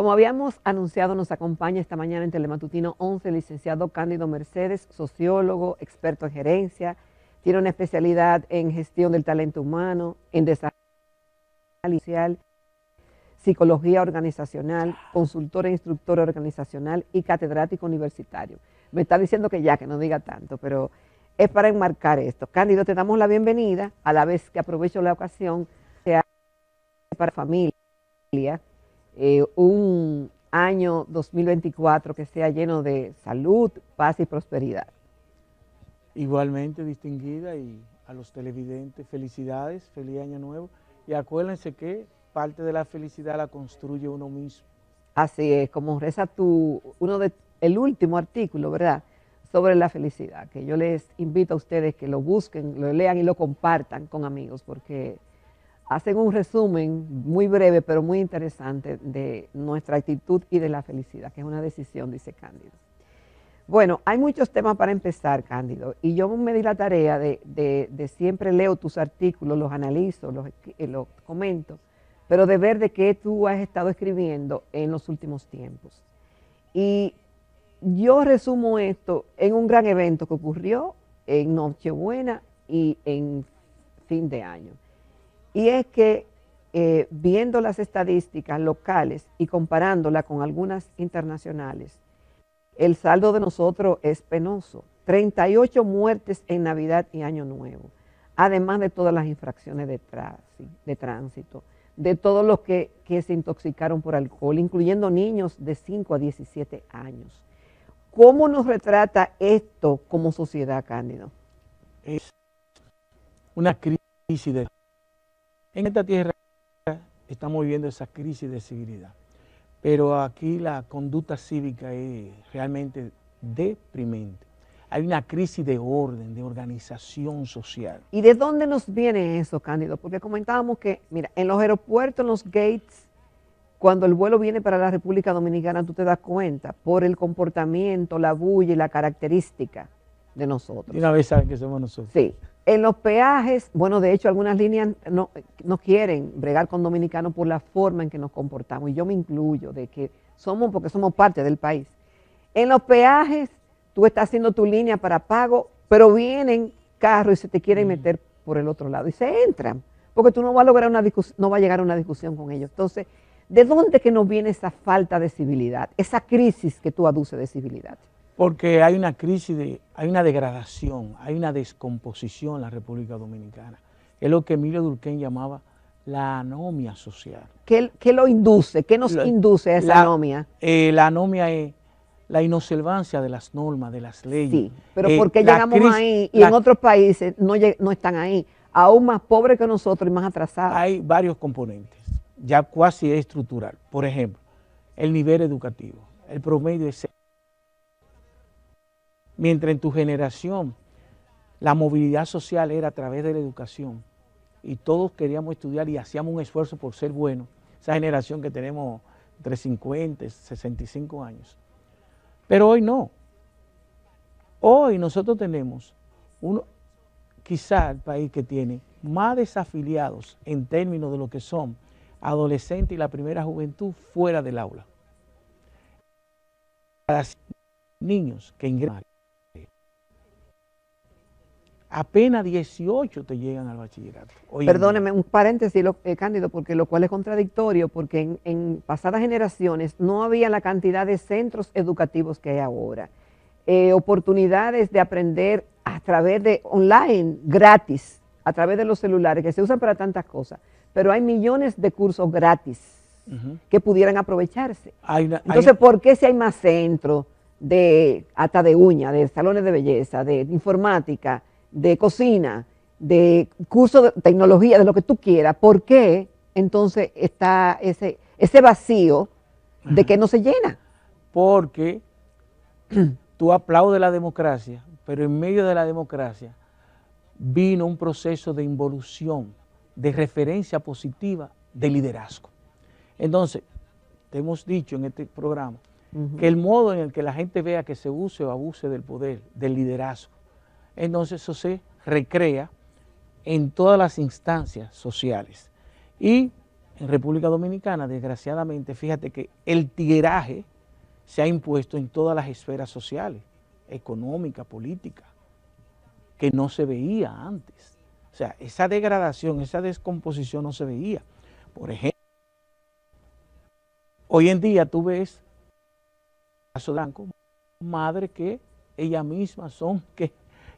Como habíamos anunciado, nos acompaña esta mañana en Telematutino 11 el licenciado Cándido Mercedes, sociólogo, experto en gerencia, tiene una especialidad en gestión del talento humano, en desarrollo social, psicología organizacional, consultor e instructor organizacional y catedrático universitario. Me está diciendo que ya, que no diga tanto, pero es para enmarcar esto. Cándido, te damos la bienvenida, a la vez que aprovecho la ocasión para familia, un año 2024 que sea lleno de salud, paz y prosperidad. Igualmente distinguida, y a los televidentes, felicidades, feliz año nuevo, y acuérdense que parte de la felicidad la construye uno mismo. Así es, como reza el último artículo, ¿verdad?, sobre la felicidad, que yo les invito a ustedes que lo busquen, lo lean y lo compartan con amigos, porque hacen un resumen muy breve, pero muy interesante de nuestra actitud y de la felicidad, que es una decisión, dice Cándido. Bueno, hay muchos temas para empezar, Cándido, y yo me di la tarea de siempre leo tus artículos, los analizo, los comento, pero de ver de qué tú has estado escribiendo en los últimos tiempos. Y yo resumo esto en un gran evento que ocurrió en Nochebuena y en fin de año. Y es que viendo las estadísticas locales y comparándola con algunas internacionales, el saldo de nosotros es penoso. 38 muertes en Navidad y Año Nuevo, además de todas las infracciones de tránsito, de todos los que se intoxicaron por alcohol, incluyendo niños de 5 a 17 años. ¿Cómo nos retrata esto como sociedad, Cándido? Es una crisis de... En esta tierra estamos viviendo esa crisis de civilidad, pero aquí la conducta cívica es realmente deprimente. Hay una crisis de orden, de organización social. ¿Y de dónde nos viene eso, Cándido? Porque comentábamos que, mira, en los aeropuertos, en los gates, cuando el vuelo viene para la República Dominicana, tú te das cuenta por el comportamiento, la bulla y la característica de nosotros. Y una vez saben que somos nosotros. Sí. En los peajes, bueno, de hecho algunas líneas no quieren bregar con dominicanos por la forma en que nos comportamos, y yo me incluyo, de que porque somos parte del país. En los peajes, tú estás haciendo tu línea para pago, pero vienen carros y se te quieren meter por el otro lado y se entran, porque tú no vas a lograr no va a llegar a una discusión con ellos. Entonces, ¿de dónde que nos viene esa falta de civilidad, esa crisis que tú aduces de civilidad? Porque hay una crisis, hay una degradación, hay una descomposición en la República Dominicana. Es lo que Emilio Durkheim llamaba la anomia social. ¿Qué lo induce? ¿Qué nos induce a esa anomia? La anomia es la inobservancia de las normas, de las leyes. Sí, pero ¿por qué llegamos ahí y en otros países no están ahí? Aún más pobres que nosotros y más atrasados. Hay varios componentes, ya casi estructural. Por ejemplo, el nivel educativo. El promedio es 6. Mientras en tu generación la movilidad social era a través de la educación y todos queríamos estudiar y hacíamos un esfuerzo por ser buenos, esa generación que tenemos entre 50 y 65 años. Pero hoy no. Hoy nosotros tenemos quizá el país que tiene más desafiliados en términos de lo que son adolescentes y la primera juventud fuera del aula. Para niños que ingresan, apenas 18 te llegan al bachillerato. Perdóneme, un paréntesis, Cándido, porque lo cual es contradictorio, porque en pasadas generaciones no había la cantidad de centros educativos que hay ahora. Oportunidades de aprender a través de online, gratis, a través de los celulares, que se usan para tantas cosas, pero hay millones de cursos gratis que pudieran aprovecharse. Entonces, ¿por qué si hay más centros hasta de uñas, de salones de belleza, de informática, de cocina, de cursos de tecnología, de lo que tú quieras? ¿Por qué entonces está ese vacío de que no se llena? Porque tú aplaudes la democracia, pero en medio de la democracia vino un proceso de involución, de referencia positiva de liderazgo. Entonces, te hemos dicho en este programa que el modo en el que la gente vea que se use o abuse del poder, del liderazgo, entonces eso se recrea en todas las instancias sociales. Y en República Dominicana, desgraciadamente, fíjate que el tigueraje se ha impuesto en todas las esferas sociales, económica, política, que no se veía antes. O sea, esa degradación, esa descomposición no se veía. Por ejemplo, hoy en día tú ves caso blanco, madres que ellas mismas son que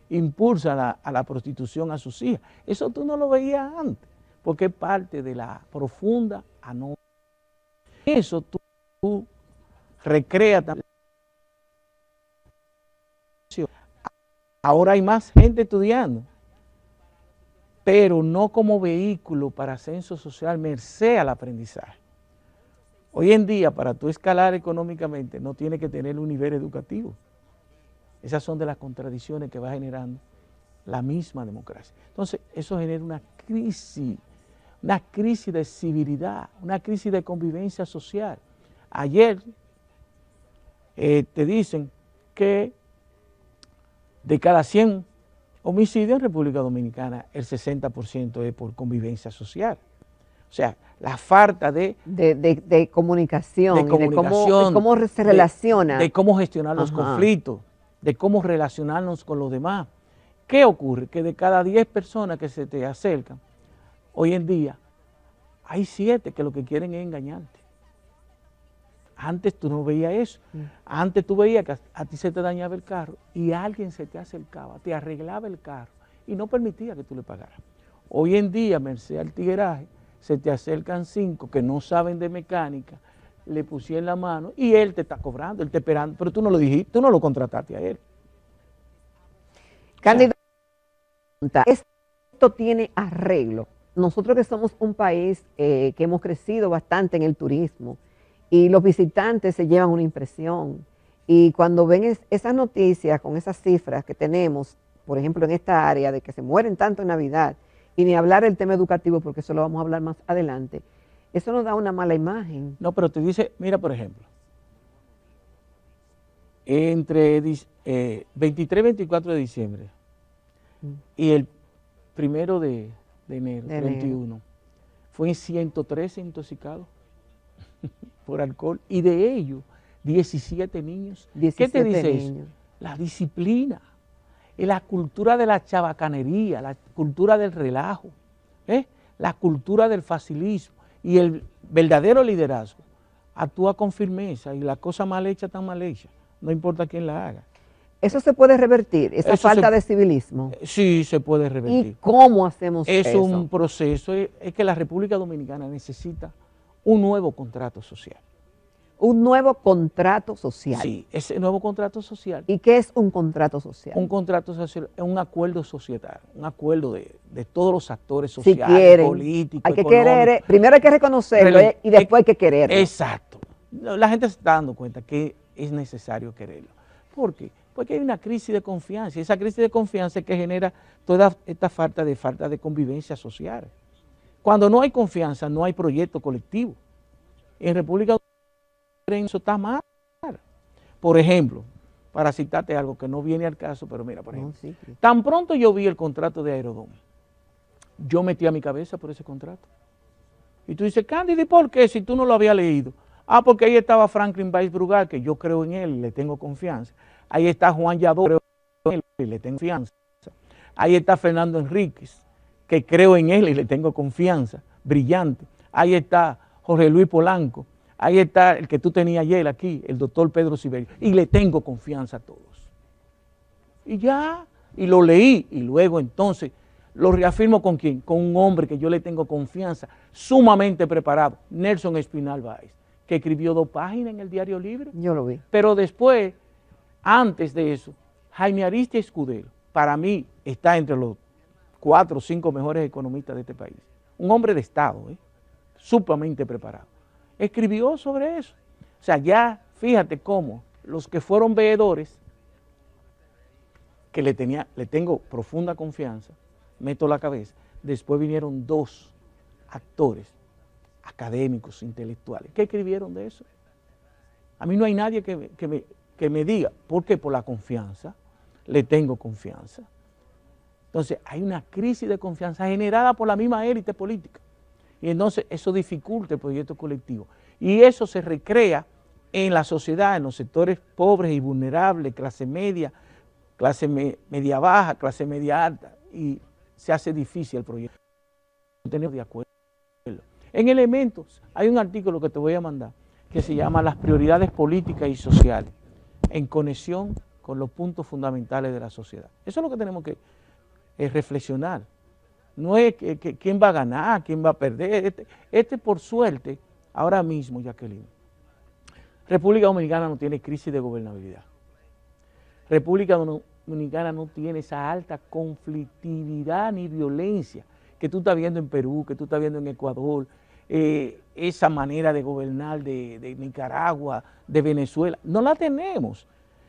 impulsan a la prostitución a sus hijas. Eso tú no lo veías antes, porque es parte de la profunda anomia. Eso tú recreas también. Ahora hay más gente estudiando, pero no como vehículo para ascenso social, merced al aprendizaje. Hoy en día, para tú escalar económicamente, no tienes que tener un nivel educativo. Esas son de las contradicciones que va generando la misma democracia. Entonces, eso genera una crisis de civilidad, una crisis de convivencia social. Ayer te dicen que de cada 100 homicidios en República Dominicana, el 60% es por convivencia social. O sea, la falta de comunicación, de cómo se relaciona. De cómo gestionar los conflictos, de cómo relacionarnos con los demás. ¿Qué ocurre? Que de cada 10 personas que se te acercan, hoy en día, hay 7 que lo que quieren es engañarte. Antes tú no veías eso. Antes tú veías que a ti se te dañaba el carro y alguien se te acercaba, te arreglaba el carro y no permitía que tú le pagaras. Hoy en día, merced al tigueraje, se te acercan 5 que no saben de mecánica, le pusieron la mano y él te está cobrando, él te esperando, pero tú no lo dijiste, tú no lo contrataste a él. Cándido, esto tiene arreglo. Nosotros que somos un país que hemos crecido bastante en el turismo y los visitantes se llevan una impresión y cuando ven esas noticias con esas cifras que tenemos, por ejemplo en esta área de que se mueren tanto en Navidad y ni hablar del tema educativo porque eso lo vamos a hablar más adelante, eso nos da una mala imagen. No, pero te dice, mira por ejemplo, entre 23 y 24 de diciembre y el 1 de enero, 31, fue 113 intoxicados por alcohol y de ellos 17 niños. 17 ¿Qué te dice niños? eso? La disciplina, la cultura de la chabacanería, la cultura del relajo, la cultura del facilismo y el verdadero liderazgo actúa con firmeza y la cosa mal hecha tan mal hecha, no importa quién la haga. ¿Eso se puede revertir, esa falta de civilismo? Sí, se puede revertir. ¿Y cómo hacemos eso? Es un proceso, es que la República Dominicana necesita un nuevo contrato social. Un nuevo contrato social. Sí, ese nuevo contrato social. ¿Y qué es un contrato social? Un contrato social es un acuerdo societario, un acuerdo de todos los actores sociales, si quieren, políticos, hay que económicos. querer, primero hay que reconocerlo y después hay que quererlo. Exacto. La gente se está dando cuenta que es necesario quererlo. ¿Por qué? Porque hay una crisis de confianza y esa crisis de confianza es que genera toda esta falta de convivencia social. Cuando no hay confianza, no hay proyecto colectivo. En República Dominicana eso está mal. Por ejemplo, para citarte algo que no viene al caso, pero mira, por ejemplo, tan pronto yo vi el contrato de Aerodón, yo metí a mi cabeza por ese contrato. Y tú dices, Cándido, ¿y por qué si tú no lo habías leído? Ah, porque ahí estaba Franklin Weiss Brugal, que yo creo en él y le tengo confianza. Ahí está Juan Yadó, creo en él y le tengo confianza. Ahí está Fernando Enríquez, que creo en él y le tengo confianza, brillante. Ahí está Jorge Luis Polanco. Ahí está el que tú tenías ayer aquí, el doctor Pedro Siberio, y le tengo confianza a todos. Y ya, y lo leí, y luego entonces lo reafirmo con quién, con un hombre que yo le tengo confianza, sumamente preparado, Nelson Espinal Báez, que escribió 2 páginas en el Diario Libre. Yo lo vi. Pero después, antes de eso, Jaime Aristia Escudero, para mí está entre los 4 o 5 mejores economistas de este país. Un hombre de Estado, sumamente preparado. Escribió sobre eso. O sea, ya fíjate cómo los que fueron veedores, que le tengo profunda confianza, meto la cabeza, después vinieron 2 actores académicos, intelectuales, que escribieron de eso. A mí no hay nadie que me diga, ¿por qué? Por la confianza, le tengo confianza. Entonces, hay una crisis de confianza generada por la misma élite política. Y entonces eso dificulta el proyecto colectivo. Y eso se recrea en la sociedad, en los sectores pobres y vulnerables, clase media, media baja, clase media alta, y se hace difícil el proyecto. No tenemos de acuerdo. En Elementos hay un artículo que te voy a mandar que se llama Las prioridades políticas y sociales en conexión con los puntos fundamentales de la sociedad. Eso es lo que tenemos que reflexionar. No es quién va a ganar, quién va a perder. Por suerte, ahora mismo, Jacqueline, República Dominicana no tiene crisis de gobernabilidad. República Dominicana no tiene esa alta conflictividad ni violencia que tú estás viendo en Perú, que tú estás viendo en Ecuador, esa manera de gobernar de Nicaragua, de Venezuela. No la tenemos.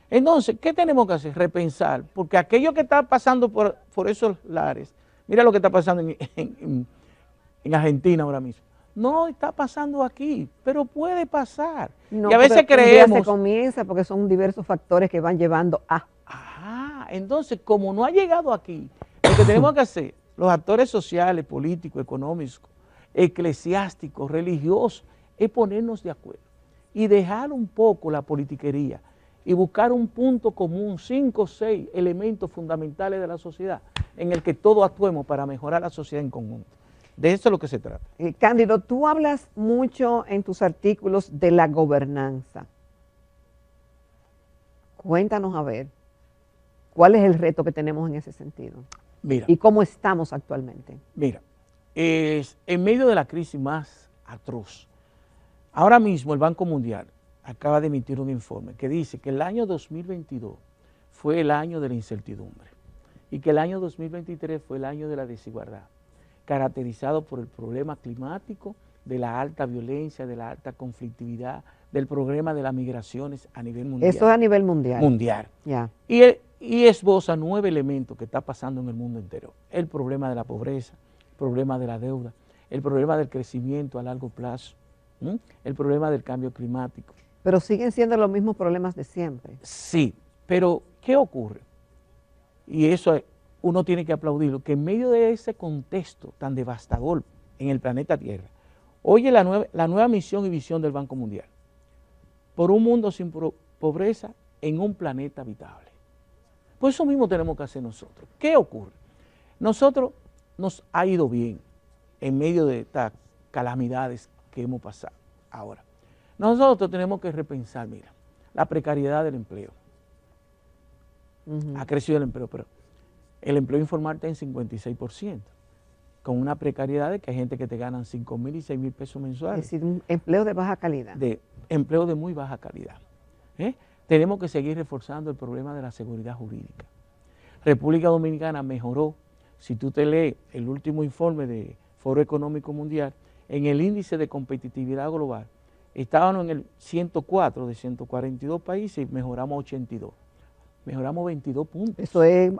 Entonces, ¿qué tenemos que hacer? Repensar, porque aquello que está pasando por esos lares, mira lo que está pasando en Argentina ahora mismo. No está pasando aquí, pero puede pasar. No, y a veces porque un día creemos... se comienza porque son diversos factores que van llevando a... Entonces, como no ha llegado aquí, lo que tenemos que hacer, los actores sociales, políticos, económicos, eclesiásticos, religiosos, es ponernos de acuerdo y dejar un poco la politiquería y buscar un punto común, 5 o 6 elementos fundamentales de la sociedad en el que todos actuemos para mejorar la sociedad en conjunto. De eso es lo que se trata. Cándido, tú hablas mucho en tus artículos de la gobernanza. Cuéntanos a ver, ¿cuál es el reto que tenemos en ese sentido? Mira, ¿Y cómo estamos actualmente? Mira, en medio de la crisis más atroz, ahora mismo el Banco Mundial acaba de emitir un informe que dice que el año 2022 fue el año de la incertidumbre y que el año 2023 fue el año de la desigualdad, caracterizado por el problema climático, de la alta violencia, de la alta conflictividad, del problema de las migraciones a nivel mundial. Eso es a nivel mundial. Mundial. Ya. Y esboza 9 elementos que está pasando en el mundo entero. El problema de la pobreza, el problema de la deuda, el problema del crecimiento a largo plazo, el problema del cambio climático. Pero siguen siendo los mismos problemas de siempre. Sí, pero ¿qué ocurre? Y eso uno tiene que aplaudirlo, que en medio de ese contexto tan devastador en el planeta Tierra, oye la nueva misión y visión del Banco Mundial, por un mundo sin pobreza en un planeta habitable. Pues eso mismo tenemos que hacer nosotros. ¿Qué ocurre? Nosotros nos ha ido bien en medio de estas calamidades que hemos pasado ahora. Nosotros tenemos que repensar, mira, la precariedad del empleo. Ha crecido el empleo, pero el empleo informal está en 56%, con una precariedad de que hay gente que te ganan 5,000 y 6,000 pesos mensuales. Es decir, un empleo de baja calidad. De empleo de muy baja calidad. Tenemos que seguir reforzando el problema de la seguridad jurídica. República Dominicana mejoró, si tú te lees el último informe de Foro Económico Mundial, en el índice de competitividad global, estábamos en el 104 de 142 países y mejoramos 82. Mejoramos 22 puntos. Eso es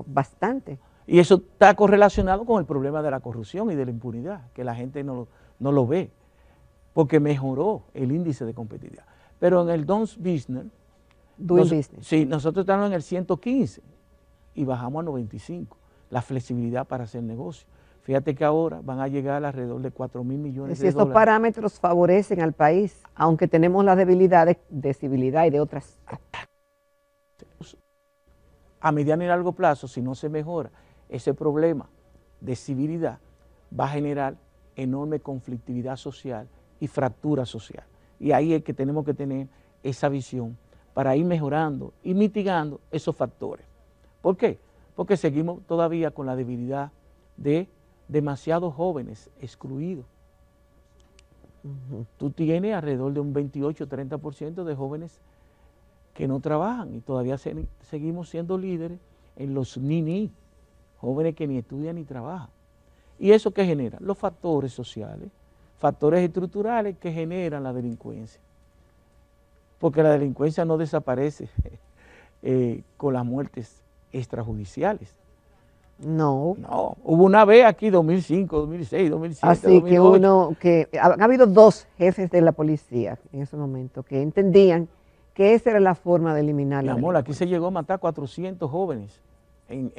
bastante. Y eso está correlacionado con el problema de la corrupción y de la impunidad, que la gente no lo ve, porque mejoró el índice de competitividad. Pero en el Doing Business, sí, nosotros estamos en el 115 y bajamos a 95, la flexibilidad para hacer negocio. Fíjate que ahora van a llegar alrededor de 4,000 millones de dólares. Estos parámetros favorecen al país, aunque tenemos las debilidades de civilidad y de otras. A mediano y largo plazo, si no se mejora ese problema de civilidad, va a generar enorme conflictividad social y fractura social. Y ahí es que tenemos que tener esa visión para ir mejorando y mitigando esos factores. ¿Por qué? Porque seguimos todavía con la debilidad de demasiados jóvenes excluidos. Tú tienes alrededor de un 28-30% de jóvenes que no trabajan y todavía seguimos siendo líderes en los ni, jóvenes que ni estudian ni trabajan. ¿Y eso qué genera? Los factores sociales, factores estructurales que generan la delincuencia. Porque la delincuencia no desaparece con las muertes extrajudiciales. No. No, hubo una vez aquí 2005, 2006, 2007, Así 2008. que ha habido 2 jefes de la policía en ese momento que entendían que esa era la forma de eliminar la Mi amor, aquí se llegó a matar 400 jóvenes en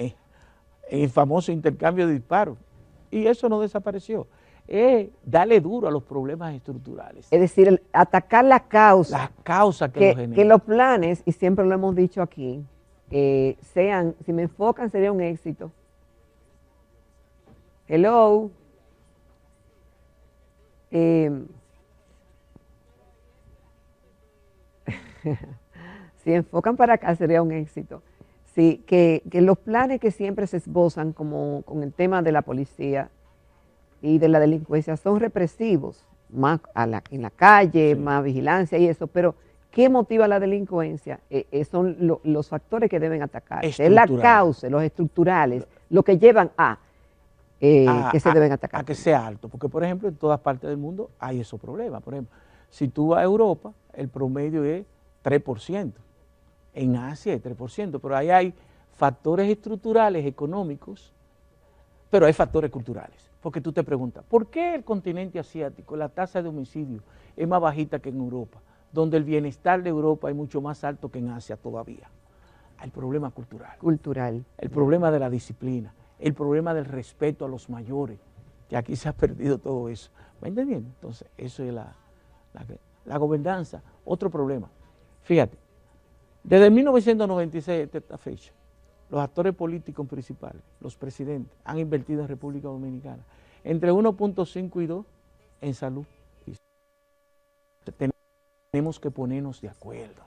el famoso intercambio de disparos y eso no desapareció. es darle duro a los problemas estructurales. Es decir, atacar la causa. La causa que lo genera. Que los planes, y siempre lo hemos dicho aquí, sean, si me enfocan sería un éxito. Hello. Si enfocan para acá sería un éxito. Sí, que los planes que siempre se esbozan, como con el tema de la policía y de la delincuencia, son represivos, más en la calle, sí, más vigilancia y eso, pero ¿qué motiva la delincuencia? Son los factores que deben atacar. Es la causa, los estructurales, lo que llevan que se deben atacar. A que sea alto, porque por ejemplo en todas partes del mundo hay esos problemas. Por ejemplo, si tú vas a Europa, el promedio es 3%. En Asia es 3%, pero ahí hay factores estructurales, económicos, pero hay factores culturales. Porque tú te preguntas, ¿por qué el continente asiático, la tasa de homicidio es más bajita que en Europa, donde el bienestar de Europa es mucho más alto que en Asia todavía? Hay problema cultural. El problema de la disciplina, el problema del respeto a los mayores, que aquí se ha perdido todo eso. ¿Me entendiendo? Entonces, eso es la gobernanza. Otro problema. Fíjate. Desde 1996 hasta esta fecha, los actores políticos principales, los presidentes, han invertido en República Dominicana entre 1.5 y 2 en salud. Tenemos que ponernos de acuerdo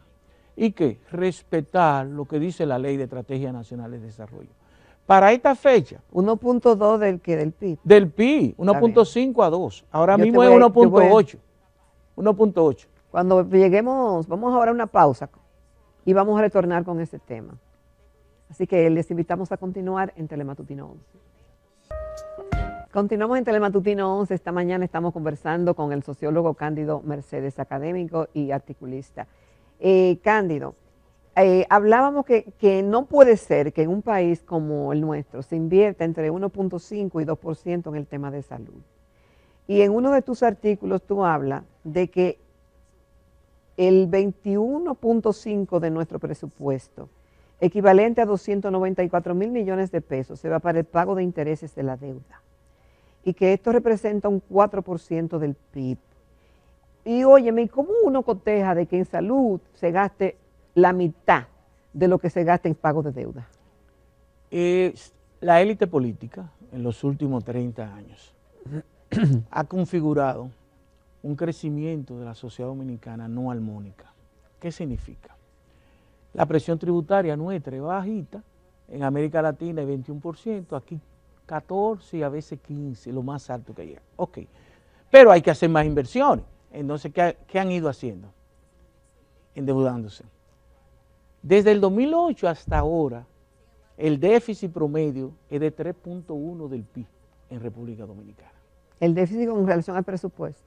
y que respetar lo que dice la Ley de Estrategia Nacional de Desarrollo. Para esta fecha. 1.2 del PIB. Del PIB, 1.5 a 2. Ahora mismo es 1.8. 1.8. Cuando lleguemos, vamos ahora a una pausa. Y vamos a retornar con ese tema. Así que les invitamos a continuar en Telematutino 11. Continuamos en Telematutino 11. Esta mañana estamos conversando con el sociólogo Cándido Mercedes, académico y articulista. Cándido, hablábamos que no puede ser que en un país como el nuestro se invierta entre 1.5 y 2% en el tema de salud. Y en uno de tus artículos tú hablas de que el 21.5 de nuestro presupuesto, equivalente a 294 mil millones de pesos, se va para el pago de intereses de la deuda. Y que esto representa un 4% del PIB. Y óyeme, ¿cómo uno coteja de que en salud se gaste la mitad de lo que se gasta en pago de deuda? La élite política en los últimos 30 años ha configurado un crecimiento de la sociedad dominicana no armónica. ¿Qué significa? La presión tributaria nuestra es bajita, en América Latina es 21%, aquí 14% y a veces 15%, lo más alto que llega. Ok, pero hay que hacer más inversiones. Entonces, ¿qué han ido haciendo? Endeudándose. Desde el 2008 hasta ahora, el déficit promedio es de 3.1 del PIB en República Dominicana. ¿El déficit con relación al presupuesto?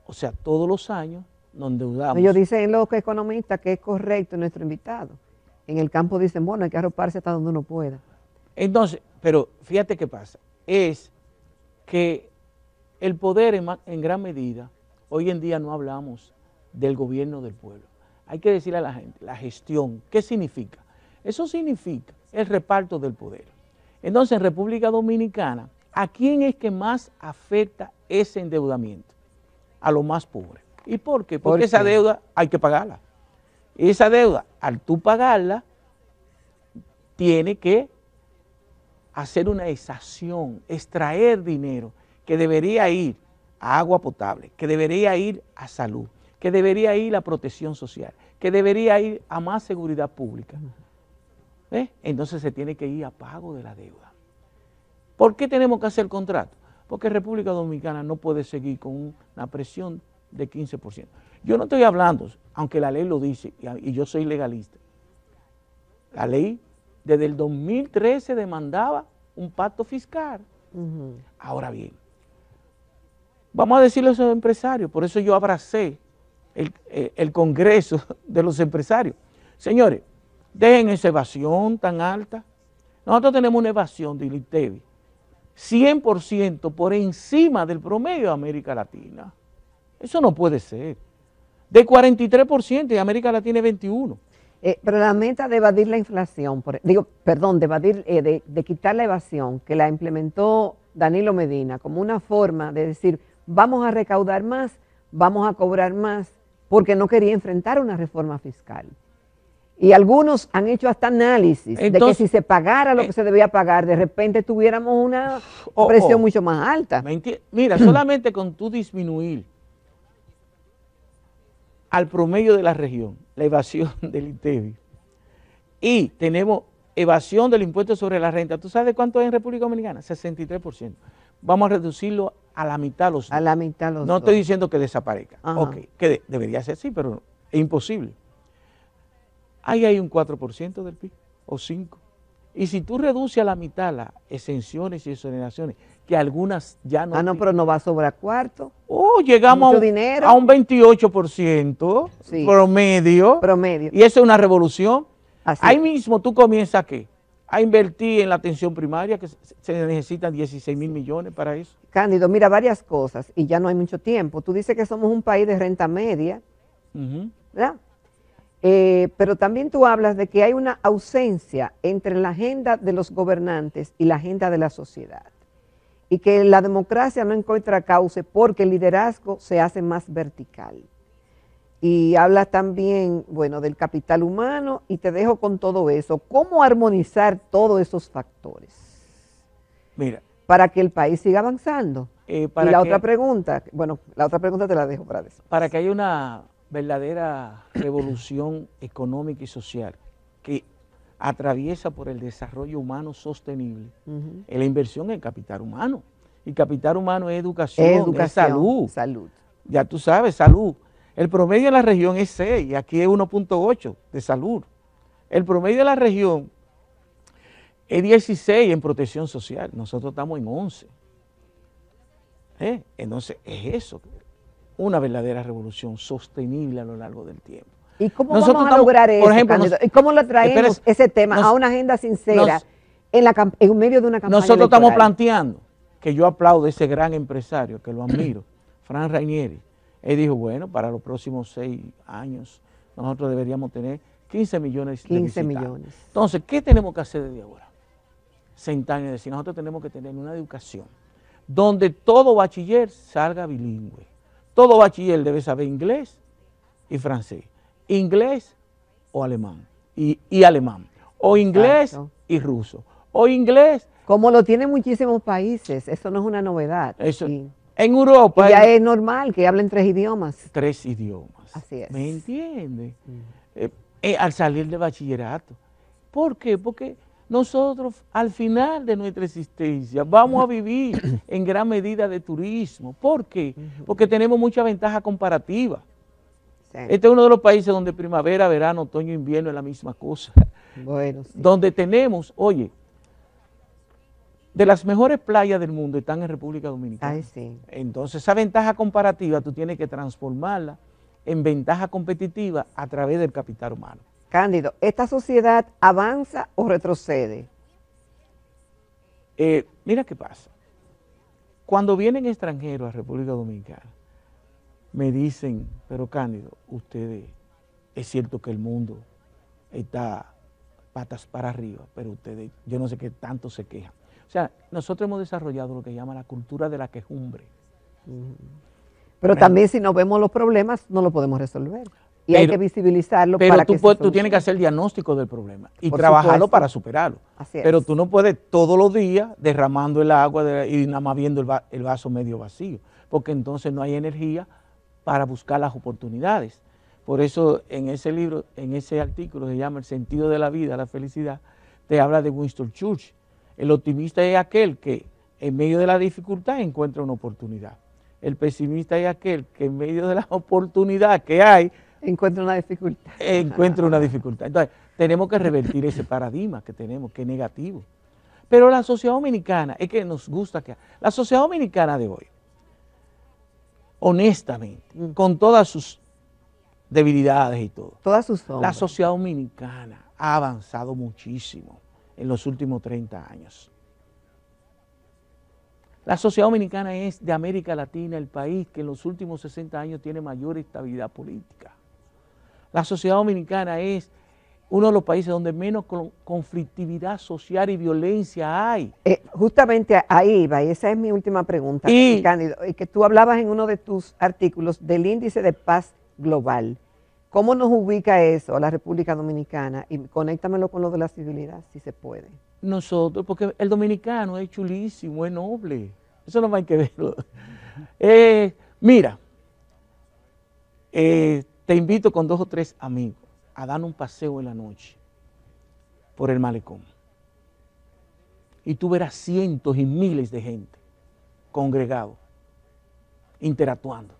O sea, todos los años nos endeudamos. Ellos dicen los economistas que es correcto nuestro invitado. En el campo dicen, bueno, hay que arroparse hasta donde uno pueda. Entonces, pero fíjate qué pasa. Es que el poder en gran medida, hoy en día no hablamos del gobierno del pueblo. Hay que decirle a la gente, la gestión, ¿qué significa? Eso significa el reparto del poder. Entonces, en República Dominicana, ¿a quién es que más afecta ese endeudamiento? A los más pobres. ¿Y por qué? Porque esa deuda hay que pagarla. Y esa deuda, al tú pagarla, tiene que hacer una exacción, extraer dinero que debería ir a agua potable, que debería ir a salud, que debería ir a protección social, que debería ir a más seguridad pública. Entonces se tiene que ir a pago de la deuda. ¿Por qué tenemos que hacer el contrato? Porque República Dominicana no puede seguir con una presión de 15%. Yo no estoy hablando, aunque la ley lo dice, y yo soy legalista. La ley desde el 2013 demandaba un pacto fiscal. Ahora bien, vamos a decirle a esos empresarios, por eso yo abracé el Congreso de los empresarios. Señores, dejen esa evasión tan alta. Nosotros tenemos una evasión de INTEVI 100% por encima del promedio de América Latina. Eso no puede ser. De 43% y América Latina es 21%. Pero la meta de evadir la inflación, de evadir, de quitar la evasión, que la implementó Danilo Medina, como una forma de decir, vamos a recaudar más, vamos a cobrar más, porque no quería enfrentar una reforma fiscal. Y algunos han hecho hasta análisis de que si se pagara lo que se debía pagar, de repente tuviéramos una presión mucho más alta. Mira, solamente con tú disminuir al promedio de la región, la evasión del INTEVI, y tenemos evasión del impuesto sobre la renta. ¿Tú sabes cuánto hay en República Dominicana? 63%. Vamos a reducirlo a la mitad los dos. A la mitad los dos. No estoy diciendo que desaparezca. Ajá. Ok, que debería ser así, pero es imposible. Ahí hay un 4% del PIB, o 5%. Y si tú reduces a la mitad las exenciones y exoneraciones, que algunas ya no... Ah, no, pero no va a sobrar cuarto. Llegamos a un 28% sí, promedio. Y eso es una revolución. Así ahí mismo tú comienzas a invertir en la atención primaria, que se necesitan 16,000 millones para eso. Cándido, mira, varias cosas, y ya no hay mucho tiempo. Tú dices que somos un país de renta media, ¿verdad? Pero también tú hablas de que hay una ausencia entre la agenda de los gobernantes y la agenda de la sociedad. Y que la democracia no encuentra cauce porque el liderazgo se hace más vertical. Y hablas también, bueno, del capital humano, y te dejo con todo eso. ¿Cómo armonizar todos esos factores? Mira, para que el país siga avanzando. Y la otra pregunta, bueno, la otra pregunta te la dejo para eso. Para que haya una verdadera revolución económica y social que atraviesa por el desarrollo humano sostenible, es la inversión en capital humano. Y capital humano es educación, es salud. Ya tú sabes, salud. El promedio de la región es 6, aquí es 1.8 de salud. El promedio de la región es 16 en protección social, nosotros estamos en 11. Entonces es eso, una verdadera revolución sostenible a lo largo del tiempo. ¿Y cómo vamos a lograr eso, por ejemplo, ¿y cómo lo traemos ese tema a una agenda sincera en medio de una campaña nosotros electoral? Estamos planteando, que yo aplaudo a ese gran empresario, que lo admiro, Fran Rainieri. Él dijo, bueno, para los próximos 6 años nosotros deberíamos tener 15 millones de visitantes. Entonces, ¿qué tenemos que hacer desde ahora? Sentarnos y decir, nosotros tenemos que tener una educación donde todo bachiller salga bilingüe. Todo bachiller debe saber inglés y francés, inglés o alemán, y alemán, o inglés y ruso, o inglés. Como lo tienen muchísimos países, eso no es una novedad. Eso, en Europa. Ya es normal que hablen 3 idiomas. 3 idiomas. Así es. ¿Me entiendes? Al salir de bachillerato. ¿Por qué? Porque nosotros al final de nuestra existencia vamos a vivir en gran medida de turismo. ¿Por qué? Porque tenemos mucha ventaja comparativa. Sí. Este es uno de los países donde primavera, verano, otoño, invierno es la misma cosa. Bueno, sí. Donde tenemos, oye, de las mejores playas del mundo están en República Dominicana. Ay, sí. Entonces esa ventaja comparativa tú tienes que transformarla en ventaja competitiva a través del capital humano. Cándido, ¿esta sociedad avanza o retrocede? Mira qué pasa. Cuando vienen extranjeros a República Dominicana, me dicen, pero Cándido, ustedes, es cierto que el mundo está patas para arriba, pero ustedes, yo no sé qué tanto se quejan. O sea, nosotros hemos desarrollado lo que llama la cultura de la quejumbre. Pero también si no vemos los problemas, no lo podemos resolver. Y hay que visibilizarlo para que se solucione. Tú tienes que hacer el diagnóstico del problema y trabajarlo para superarlo. Así es. Pero tú no puedes todos los días derramando el agua y nada más viendo el vaso medio vacío, porque entonces no hay energía para buscar las oportunidades. Por eso en ese libro, en ese artículo que se llama El sentido de la vida, la felicidad, te habla de Winston Churchill. El optimista es aquel que en medio de la dificultad encuentra una oportunidad. El pesimista es aquel que en medio de la oportunidad que hay, encuentra una dificultad. Entonces, tenemos que revertir ese paradigma que tenemos, que es negativo. Pero la sociedad dominicana, es que nos gusta que... La sociedad dominicana de hoy, honestamente, con todas sus debilidades y todo, todas sus sombras, la sociedad dominicana ha avanzado muchísimo en los últimos 30 años. La sociedad dominicana es de América Latina el país que en los últimos 60 años tiene mayor estabilidad política. La sociedad dominicana es uno de los países donde menos conflictividad social y violencia hay. Justamente ahí va, y esa es mi última pregunta, Cándido, que tú hablabas en uno de tus artículos del índice de paz global. ¿Cómo nos ubica eso a la República Dominicana? Y conéctamelo con lo de la civilidad, si se puede. Nosotros, porque el dominicano es chulísimo, es noble, eso no hay que verlo. Mira, te invito con 2 o 3 amigos a dar un paseo en la noche por el malecón. Y tú verás cientos y miles de gente congregados, interactuando,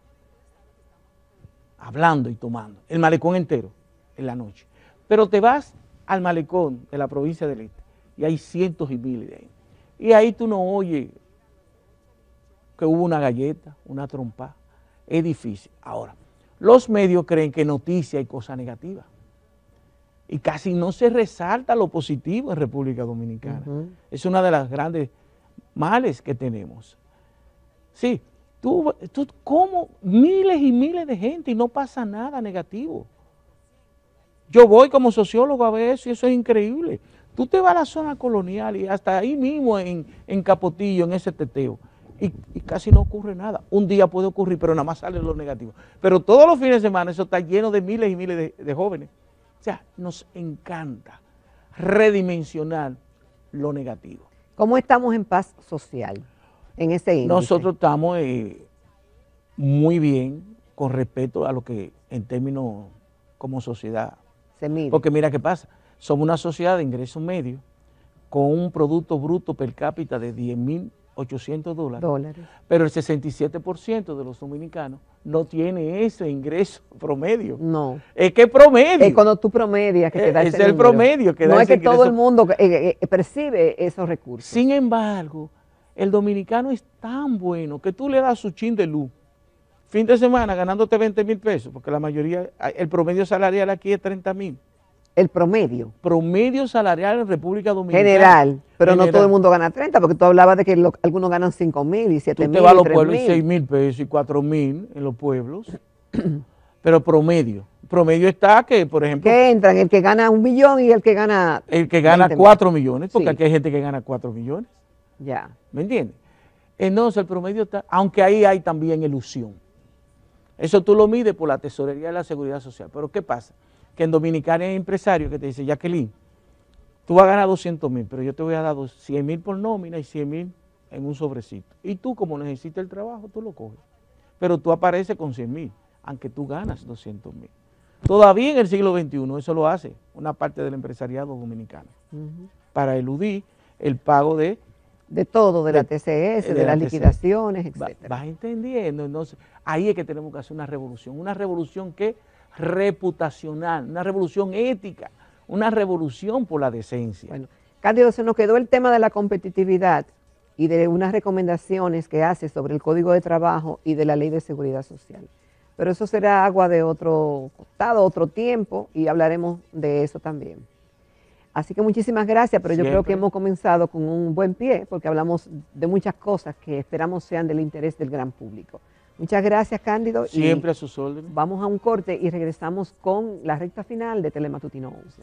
hablando y tomando. El malecón entero en la noche. Pero te vas al malecón de la provincia del Este y hay cientos y miles de gente. Y ahí tú no oyes que hubo una galleta, una trompa. Es difícil. Ahora, los medios creen que noticia y cosas negativas. Y casi no se resalta lo positivo en República Dominicana. Es una de las grandes males que tenemos. Sí, tú como miles y miles de gente y no pasa nada negativo. Yo voy como sociólogo a ver eso y eso es increíble. Tú te vas a la zona colonial y hasta ahí mismo en Capotillo, en ese teteo, y casi no ocurre nada. Un día puede ocurrir, pero nada más sale lo negativo. Pero todos los fines de semana eso está lleno de miles y miles de jóvenes. O sea, nos encanta redimensionar lo negativo. ¿Cómo estamos en paz social en ese índice? Nosotros estamos muy bien con respecto a lo que en términos como sociedad se mide. Porque mira qué pasa, somos una sociedad de ingresos medios con un producto bruto per cápita de $10.800, pero el 67% de los dominicanos no tiene ese ingreso promedio. No. Es que promedio. Es cuando tú promedias que te da ese número. Es el promedio que da no ese es que todo el mundo percibe esos recursos. Sin embargo, el dominicano es tan bueno que tú le das su chin de luz. Fin de semana ganándote 20,000 pesos, porque la mayoría, el promedio salarial aquí es 30,000. El promedio. Promedio salarial en República Dominicana. General, pero no todo el mundo gana 30, porque tú hablabas de que algunos ganan 5,000 y 7,000. Tú te vas a los pueblos y 6,000 pesos y 4,000 en los pueblos, pero promedio. Promedio está que, por ejemplo... Que entran el que gana 1 millón y el que gana... El que gana 4 millones, porque aquí hay gente que gana 4 millones. Ya. ¿Me entiendes? Entonces el promedio está, aunque ahí hay también ilusión. Eso tú lo mides por la tesorería de la seguridad social. Pero ¿qué pasa? Que en Dominicana hay empresarios que te dicen, Jacqueline, tú vas a ganar 200,000, pero yo te voy a dar 100,000 por nómina y 100,000 en un sobrecito. Y tú, como necesitas el trabajo, tú lo coges. Pero tú apareces con 100,000, aunque tú ganas 200,000. Todavía en el siglo XXI eso lo hace una parte del empresariado dominicano, para eludir el pago de todo, de la TCS, de las liquidaciones, etc. Vas entendiendo. Entonces, ahí es que tenemos que hacer una revolución que reputacional, una revolución ética, una revolución por la decencia. Bueno, Cándido, se nos quedó el tema de la competitividad y de unas recomendaciones que hace sobre el Código de Trabajo y de la Ley de Seguridad Social. Pero eso será agua de otro costado, otro tiempo, y hablaremos de eso también. Así que muchísimas gracias, pero yo creo que hemos comenzado con un buen pie, porque hablamos de muchas cosas que esperamos sean del interés del gran público. Muchas gracias, Cándido. Siempre a sus órdenes. Vamos a un corte y regresamos con la recta final de Telematutino 11.